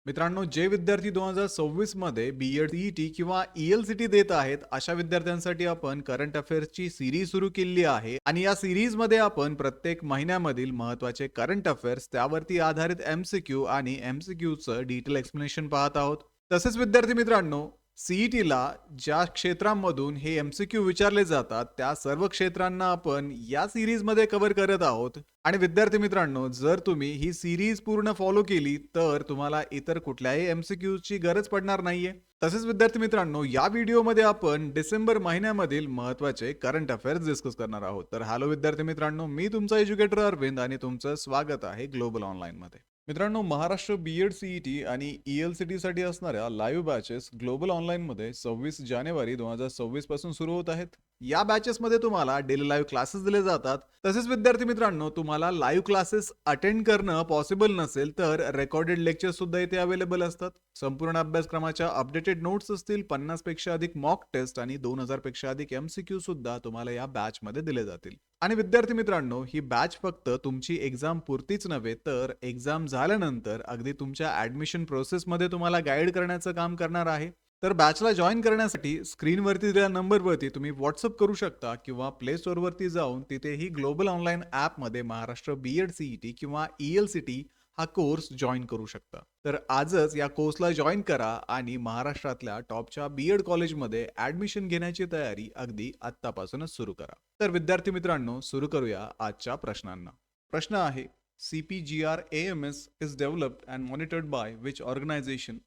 मित्रांनो, जे विद्यार्थी 2026 मध्ये बी-एड, सी-ई-टी किंवा ई-एल-सी-टी देत आहेत, अशा विद्यार्थ्यांसाठी आपण करंट अफेअर्सची सीरीज सुरू केली आहे आणि या सीरीजमध्ये आपण प्रत्येक महिन्यामधील महत्त्वाचे करंट अफेअर्स, त्यावरती आधारित एम-सी-क्यू आणि एम-सी-क्यूचं डिटेल एक्सप्लेनेशन पाहत आहोत. तसेच विद्यार्थी मित्रांनो, सी-ई-टीला ज्या क्षेत्रांमधून हे एम-सी-क्यू विचारले जातात, त्या सर्व क्षेत्रांना आपण या सीरीजमध्ये कव्हर करत आहोत. आणि विद्यार्थी मित्रांनो, जर तुम्ही ही सीरीज पूर्ण फॉलो केली तर तुम्हाला इतर कुठल्याही एमसीक्यूची गरज पडणार नाहीये. तसेच विद्यार्थी मित्रांनो, या व्हिडिओमध्ये आपण डिसेंबर महिन्यामधील महत्त्वाचे करंट अफेअर्स डिस्कस करणार आहोत. तर हॅलो विद्यार्थी मित्रांनो, मी तुमचा एज्युकेटर अरविंद आणि तुमचं स्वागत आहे ग्लोबल ऑनलाईनमध्ये. मित्रांनो, महाराष्ट्र बी-एड, सी-ई-टी आणि ई-एल-सी-टी साठी असणाऱ्या लाईव्ह बॅचेस ग्लोबल ऑनलाईनमध्ये 26 जानेवारी 2026 पासून सुरू होत आहेत. या बॅचेसमध्ये तुम्हाला डेली लाईव्ह क्लासेस दिले जातात. तसेच विद्यार्थी मित्रांनो, तुम्हाला लाईव्ह क्लासेस अटेंड करणं पॉसिबल नसेल तर रेकॉर्डेड लेक्चर्स सुद्धा इथे अवेलेबल असतात. संपूर्ण अभ्यासक्रमाच्या अपडेटेड नोट्स असतील, 50 पेक्षा अधिक मॉक टेस्ट आणि 2000 पेक्षा अधिक एमसीक्यू सुद्धा तुम्हाला या बॅचमध्ये दिले जातील. आणि विद्यार्थी मित्रांनो, ही बॅच फक्त तुमची एक्झाम पुरतीच नव्हे तर एक्झाम झाल्यानंतर अगदी तुमच्या ऍडमिशन प्रोसेसमध्ये तुम्हाला गाईड करण्याचं काम करणार आहे. तर बॅचला जॉईन करण्यासाठी स्क्रीनवरती दिलेल्या नंबरवरती तुम्ही व्हॉट्सअप करू शकता किंवा प्ले स्टोअरवरती जाऊन तिथेही ग्लोबल ऑनलाईन ॲपमध्ये महाराष्ट्र बी-एड, सी-ई-टी किंवा ई-एल-सी-टी हा कोर्स जॉईन करू शकता. तर आजच या कोर्सला जॉईन करा आणि महाराष्ट्रातल्या टॉपच्या बी-एड कॉलेजमध्ये ॲडमिशन घेण्याची तयारी अगदी आत्तापासूनच सुरू करा. तर विद्यार्थी मित्रांनो, सुरू करूया आजच्या प्रश्नांना. प्रश्न आहे, CPGRAMS is developed and monitored by which organisation?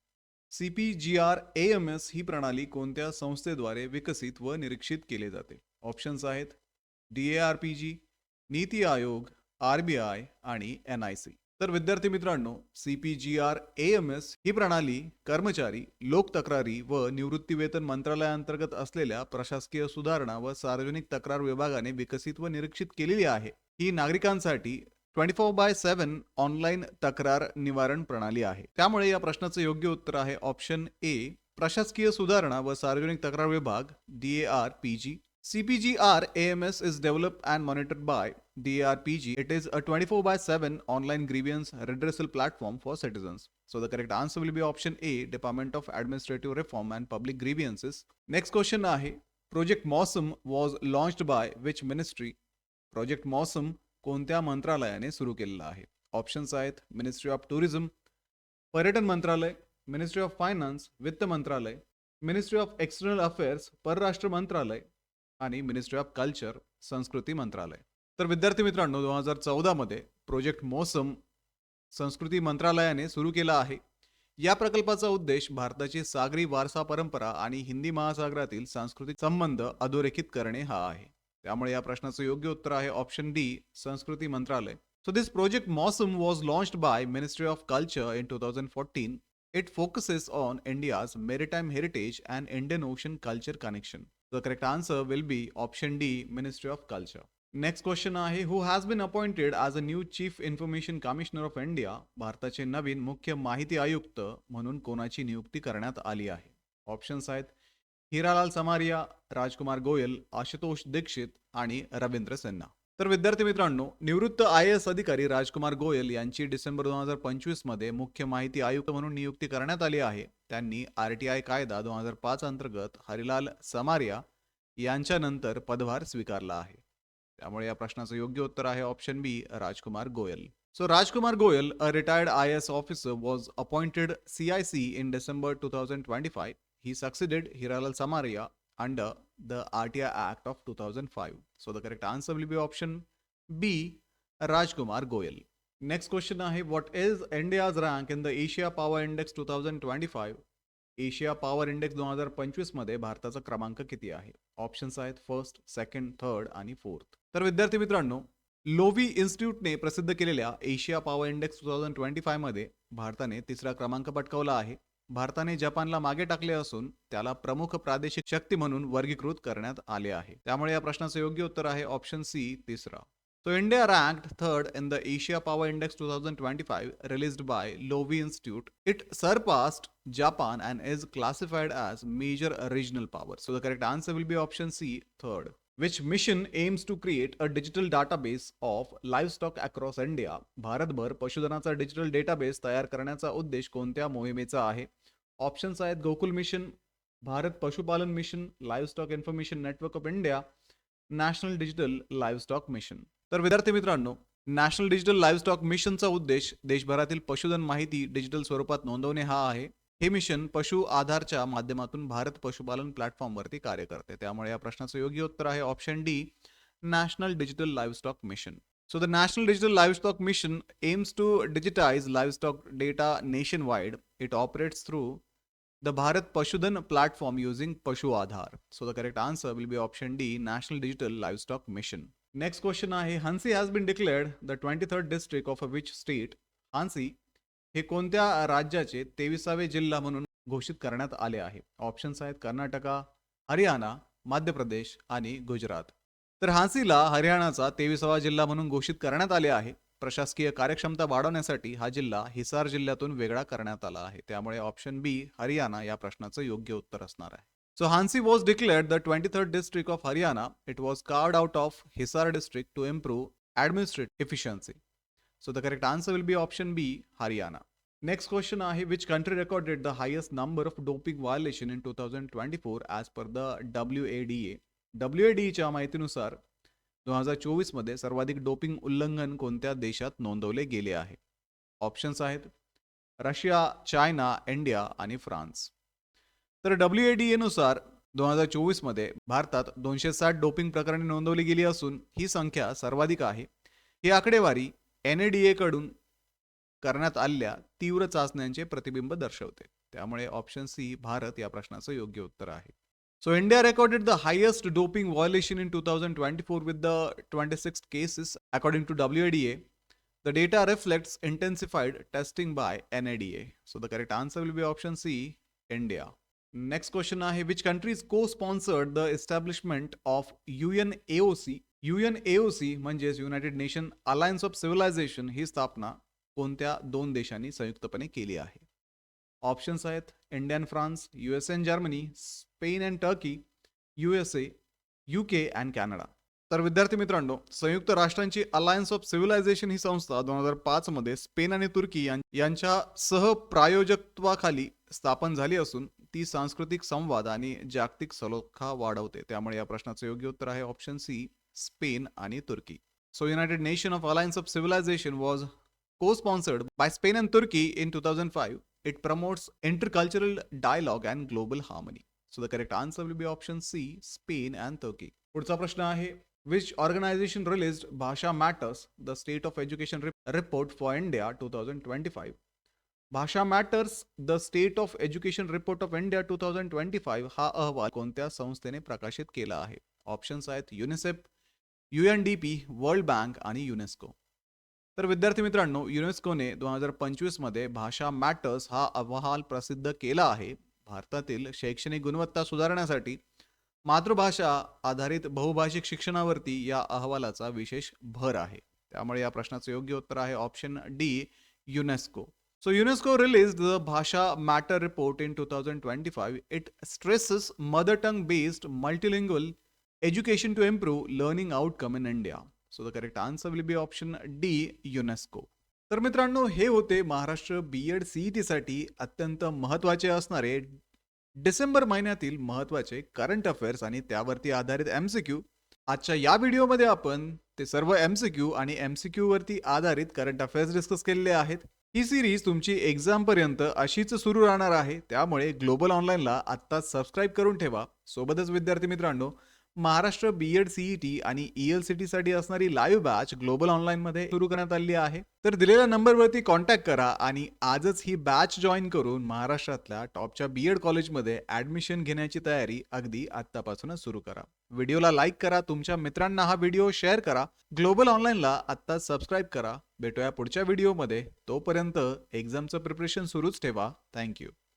CPGRAMS ही प्रणाली कोणत्या संस्थेद्वारे विकसित व निरीक्षित केले जाते? ऑप्शन्स आहेत DARPG, नीती आयोग, RBI आणि NIC. तर विद्यार्थी मित्रांनो, CPGRAMS ही प्रणाली कर्मचारी, लोक तक्रारी व निवृत्ती वेतन मंत्रालयाअंतर्गत असलेल्या प्रशासकीय सुधारणा व सार्वजनिक तक्रार विभागाने विकसित व निरीक्षित केलेली आहे. ही नागरिकांसाठी 24/7 ऑनलाईन तक्रार निवारण प्रणाली आहे. त्यामुळे या प्रश्नाचं योग्य उत्तर आहे ऑप्शन ए, प्रशासकीय सुधारणा व सार्वजनिक तक्रार विभाग, DARPG. CPGRAMS is developed and monitored by DARPG. It is a 24/7 online grievance redressal platform for citizens. So the correct answer will be option A, Department of Administrative Reform and Public Grievances. Next question आहे, Project Mosam was launched by which ministry? Project Mosam कोणत्या मंत्रालयाने सुरू केलेला आहे? Options आहेत ministry of tourism, पर्यटन मंत्रालय, ministry of finance, वित्त मंत्रालय, मिनिस्ट्री ऑफ एक्सटर्नल अफेअर्स, परराष्ट्र मंत्रालय आणि मिनिस्ट्री ऑफ कल्चर, संस्कृती मंत्रालय. तर विद्यार्थी मित्रांनो, 2014 मध्ये प्रोजेक्ट मोसम संस्कृती मंत्रालयाने सुरू केला आहे. या प्रकल्पाचा उद्देश भारताची सागरी वारसा परंपरा आणि हिंदी महासागरातील सांस्कृतिक संबंध अधोरेखित करणे हा आहे. त्यामुळे या प्रश्नाचं योग्य उत्तर आहे ऑप्शन डी, संस्कृती मंत्रालय. So this project MOSM was launched by Ministry of Culture in 2014. It focuses on India's maritime heritage and Indian Ocean culture connection. The correct answer will be option D, Ministry of Culture. Next question आहे, who has been appointed as a new Chief Information Commissioner of India? भारताचे नवीन मुख्य माहिती आयुक्त म्हणून कोणाची नियुक्ती करण्यात आली आहे? ऑप्शन्स आहेत हिरालाल समारिया, राजकुमार गोयल, आशुतोष दीक्षित आणि रवींद्र सिन्हा. तर विद्यार्थी मित्रांनो, निवृत्त IAS अधिकारी राजकुमार गोयल यांची डिसेंबर 2025 मध्ये मुख्य माहिती आयुक्त म्हणून नियुक्ती करण्यात आली आहे. त्यांनी RTI कायदा 2005 अंतर्गत हरिलाल समारिया यांच्यानंतर पदभार स्वीकारला आहे. त्यामुळे या प्रश्नाचं योग्य उत्तर आहे option B, Rajkumar Goyal. So Rajkumar Goyal, a retired IAS officer, was appointed CIC in December 2025. He succeeded Hiralal Samaria under the RTI Act of 2005. So the correct answer will be option B, Rajkumar Goyal. Next question आहे, what is India's rank in the Asia Power Index 2025? Asia power index 2025 मध्ये भारताचा क्रमांक किती आहे? Options आहेत first, second, third आणि fourth. तर विद्यार्थी मित्रांनो, लोवी इन्स्टिट्यूटने प्रसिद्ध केलेल्या एशिया पॉवर इंडेक्स 2025 मध्ये भारताने तिसरा क्रमांक पटकावला आहे. भारताने जपानला मागे टाकले असून त्याला प्रमुख प्रादेशिक शक्ती म्हणून वर्गीकृत करण्यात आले आहे. त्यामुळे या प्रश्नाचं योग्य उत्तर आहे ऑप्शन सी, तिसरा. So India ranked third in the Asia Power Index 2025 released by Lowy Institute. It surpassed Japan and is classified as major regional power. So the correct answer will be option C, third. Which mission aims to create a digital database of livestock across India? भारतभर पशुधनाचा digital database तयार करण्याचा उद्देश कोणत्या मोहिमेचा आहे? Options आहेत Gokul mission, Bharat पशुपालन mission, livestock information network of India, national digital livestock mission. तर विद्यार्थी मित्रांनो, नॅशनल डिजिटल लाईव्हस्टॉक मिशनचा उद्देश देशभरातील पशुधन माहिती डिजिटल स्वरूपात नोंदवणे हा आहे. हे मिशन पशु आधारच्या माध्यमातून भारत पशुपालन प्लॅटफॉर्मवरती कार्य करते. त्यामुळे या प्रश्नाचं योग्य उत्तर आहे option D, national digital livestock mission. So the National Digital Livestock Mission aims to digitize livestock data nationwide. It operates through the Bharat Pashudhan platform using Pashu Aadhar. So the correct answer will be option D, National Digital Livestock Mission. Next question आहे, Hansi has been declared the 23rd district of which state? Hansi हे कोणत्या राज्याचे 23वे जिल्हा म्हणून घोषित करण्यात आले आहे? ऑप्शन्स आहेत कर्नाटका, हरियाणा, मध्य प्रदेश आणि गुजरात. तर हांसीला हरियाणाचा 23वा जिल्हा म्हणून घोषित करण्यात आले आहे. प्रशासकीय कार्यक्षमता वाढवण्यासाठी हा जिल्हा हिसार जिल्ह्यातून वेगळा करण्यात आला आहे. त्यामुळे ऑप्शन बी हरियाणा या प्रश्नाचं योग्य उत्तर असणार आहे. So Hansi was declared the 23rd district of Haryana. It was carved out of Hisar district to improve administrative efficiency. So the correct answer will be option B, Haryana. Next question आहे, which country recorded the highest number of doping violation in 2024 as per the WADA? WADA च्या माहितीनुसार 2024 मध्ये सर्वाधिक doping उल्लंघन कोणत्या देशात नोंदवले गेले आहे? ऑप्शन्स आहेत रशिया, चायना, इंडिया आणि फ्रान्स. तर WADA नुसार 2024 मध्ये भारतात 260 डोपिंग प्रकरणे नोंदवली गेली असून ही संख्या सर्वाधिक आहे. ही आकडेवारी NADA कडून करण्यात आलेल्या तीव्र चाचण्यांचे प्रतिबिंब दर्शवते. त्यामुळे ऑप्शन सी भारत या प्रश्नाचं योग्य उत्तर आहे. So India recorded the highest doping violation in 2024 with the 26 cases according to WADA. The data reflects intensified testing by NADA. So the correct answer will be option C, India. Next question आहे, which countries co-sponsored the establishment of UNAOC? UNAOC म्हणजेच united nation alliance of civilization ही स्थापना कोणत्या दोन देशांनी संयुक्तपणे केली आहे? ऑप्शन्स आहेत India and France, USA and Germany, Spain and Turkey, USA, UK and Canada. तर विद्यार्थी मित्रांनो, संयुक्त राष्ट्रांची अलायन्स ऑफ सिव्हिलायझेशन ही संस्था 2005 मध्ये स्पेन आणि तुर्की यांच्या सहप्रायोजकत्वाखाली स्थापन झाली असून ती सांस्कृतिक संवाद आणि जागतिक सलोखा वाढवते. त्यामुळे या प्रश्नाचं योग्य उत्तर आहे ऑप्शन सी, स्पेन आणि Turkey. So united nation of alliance of civilization was co-sponsored by Spain and Turkey in 2005. It promotes intercultural dialogue and global harmony. So the correct answer will be option C, Spain and Turkey. पुढचा प्रश्न आहे, which organization released Bhasha Matters, the State of Education Report for India 2025? Bhasha Matters, the State of Education Report of India 2025 हा अहवाल कोणत्या संस्थेने प्रकाशित केला आहे? ऑप्शन्स आहेत युनिसेफ, UNDP, वर्ल्ड बँक आणि युनेस्को. तर विद्यार्थी मित्रांनो, युनेस्कोने 2025 मध्ये भाषा मॅटर्स हा अहवाल प्रसिद्ध केला आहे. भारतातील शैक्षणिक गुणवत्ता सुधारण्यासाठी मातृभाषा आधारित बहुभाषिक शिक्षणावरती या अहवालाचा विशेष भर आहे. त्यामुळे या प्रश्नाचं योग्य उत्तर आहे option D, UNESCO. So UNESCO released the Bhasha Matter report in 2025. It stresses mother tongue based multilingual education to improve learning outcome in India. So the correct answer will be option D, UNESCO. तर मित्रांनो, हे होते Maharashtra B.Ed CET साठी अत्यंत महत्त्वाचे असणारे डिसेंबर महिन्यातील महत्त्वाचे करंट अफेअर्स आणि त्यावरती आधारित MCQ. आजच्या या व्हिडिओमध्ये आपण ते सर्व MCQ आणि MCQ वरती आधारित करंट अफेअर्स डिस्कस केलेले आहेत. ही सिरीज तुमची एक्झाम पर्यंत अशीच सुरू राहणार आहे. त्यामुळे ग्लोबल ऑनलाईनला आत्ताच सबस्क्राईब करून ठेवा. सोबतच विद्यार्थी मित्रांनो, महाराष्ट्र B.Ed CET आणि ELCT साठी असणारी लाईव्ह बॅच ग्लोबल ऑनलाईन मध्ये सुरू करण्यात आली आहे. तर दिलेल्या नंबरवरती कॉन्टॅक्ट करा आणि आजच ही बॅच जॉईन करून महाराष्ट्रातल्या टॉपच्या B.Ed कॉलेजमध्ये ऍडमिशन घेण्याची तयारी अगदी आत्तापासूनच सुरू करा. व्हिडिओला लाईक करा, तुमच्या मित्रांना हा व्हिडिओ शेअर करा, ग्लोबल ऑनलाईनला आत्ताच सबस्क्राईब करा. भेटूया पुढच्या व्हिडिओमध्ये. तोपर्यंत एक्झामचं प्रिपरेशन सुरूच ठेवा. थँक्यू.